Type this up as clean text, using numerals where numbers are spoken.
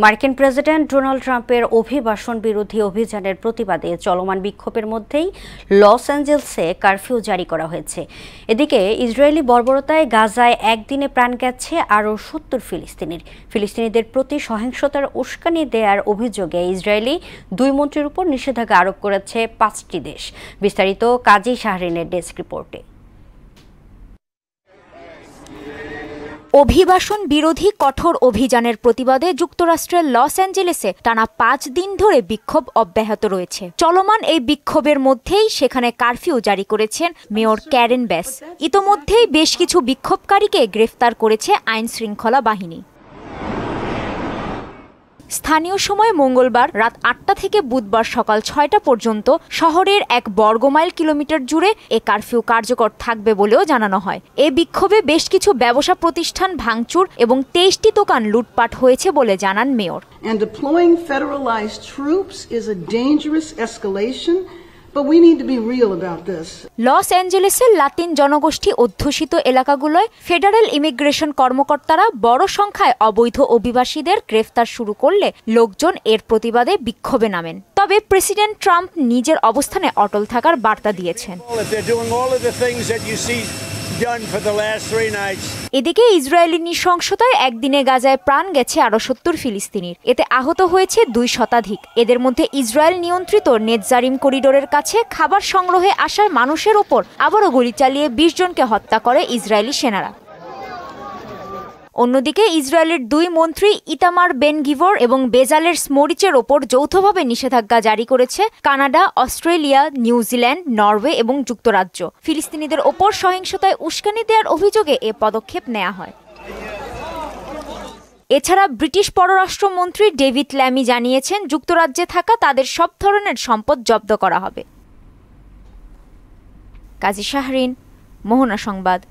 মার্কিন president Donald ট্রাম্পের অভিবাসন বিরোধী অভিযানের প্রতিবাদে চলমান বিক্ষোভের মধ্যেই লস অ্যাঞ্জেলসে কারফিউ জারি করা হয়েছে। এদিকে ইসরায়েলি বর্বরতায় গাজায় একদিনে প্রাণ গেছে আরও ৭০ ফিলিস্তিনিদের প্রতি সহিংসতার উস্কানি দেওয়ার অভিযোগে ইসরায়েলি ২ মন্ত্রীর উপর নিষেধাজ্ঞা আরোপ করেছে ৫টি দেশ। বিস্তারিত কাজী শাহরিনের ডেস্ক রিপোর্টে। অভিবাসন বিরোধী কঠোর অভিযানের প্রতিবাদে যুক্তরাষ্ট্রের লস অ্যাঞ্জেলেসে টানা ৫ দিন ধরে বিক্ষোভ অব্যাহত রয়েছে। চলমান এই বিক্ষোভের মধ্যেই সেখানে কারফিউ জারি করেছেন মেয়র ক্যারেন ব্যাস। ইতোমধ্যেই বেশ কিছু বিক্ষোভকারীকে গ্রেফতার করেছে আইন শৃঙ্খলা বাহিনী। স্থানীয় সময় মঙ্গলবার রাত ৮টা থেকে বুধবার সকাল ৬টা পর্যন্ত শহরের ১ বর্গমাইল কিলোমিটার জুড়ে এ কারফিউ কার্যকর থাকবে বলেও জানানো হয়। এ বিক্ষোভে বেশ কিছু ব্যবসা প্রতিষ্ঠান ভাঙচুর এবং ২৩টি দোকান লুটপাট হয়েছে বলে জানান mayor. And deploying federalized troops is a dangerous escalation. But we need to be real about this. Los অ্যাঞ্জেলেসের লাতিন জনগোষ্ঠী অধ্যুষিত এলাকাগুলোয় ফেডারেল ইমিগ্রেশন কর্মকর্তারা বড় সংখ্যায় অবৈধ অভিবাসীদের গ্রেফতার শুরু করলে লোকজন এর প্রতিবাদে বিক্ষোভে নামেন। তবে প্রেসিডেন্ট ট্রাম্প নিজের অবস্থানে অটল থাকার বার্তা দিয়েছেন। এদিকে ইসরায়েলি নৃশংসতায় একদিনে গাজায় প্রাণ গেছে আরও ৭০ ফিলিস্তিনির। এতে আহত হয়েছে ২ শতাধিক। এদের মধ্যে ইসরায়েল নিয়ন্ত্রিত নেতজারিম করিডোরের কাছে খাবার সংগ্রহে আসা মানুষের ওপর আবারও গুলি চালিয়ে ২০ জনকে হত্যা করে ইসরায়েলি সেনারা। অন্যদিকে ইসরায়েলের ২ মন্ত্রী ইতামার বেন গিভর এবং বেজালের স্মোরিচের ওপর যৌথভাবে নিষেধাজ্ঞা জারি করেছে কানাডা, অস্ট্রেলিয়া, নিউজিল্যান্ড, নরওয়ে এবং যুক্তরাজ্য। ফিলিস্তিনিদের ওপর সহিংসতায় উস্কানি দেওয়ার অভিযোগে এ পদক্ষেপ নেওয়া হয়। এছাড়া ব্রিটিশ পররাষ্ট্রমন্ত্রী ডেভিড ল্যামি জানিয়েছেন, যুক্তরাজ্যে থাকা তাদের সব ধরনের সম্পদ জব্দ করা হবে। কাজী শাহরিন, মোহনা সংবাদ।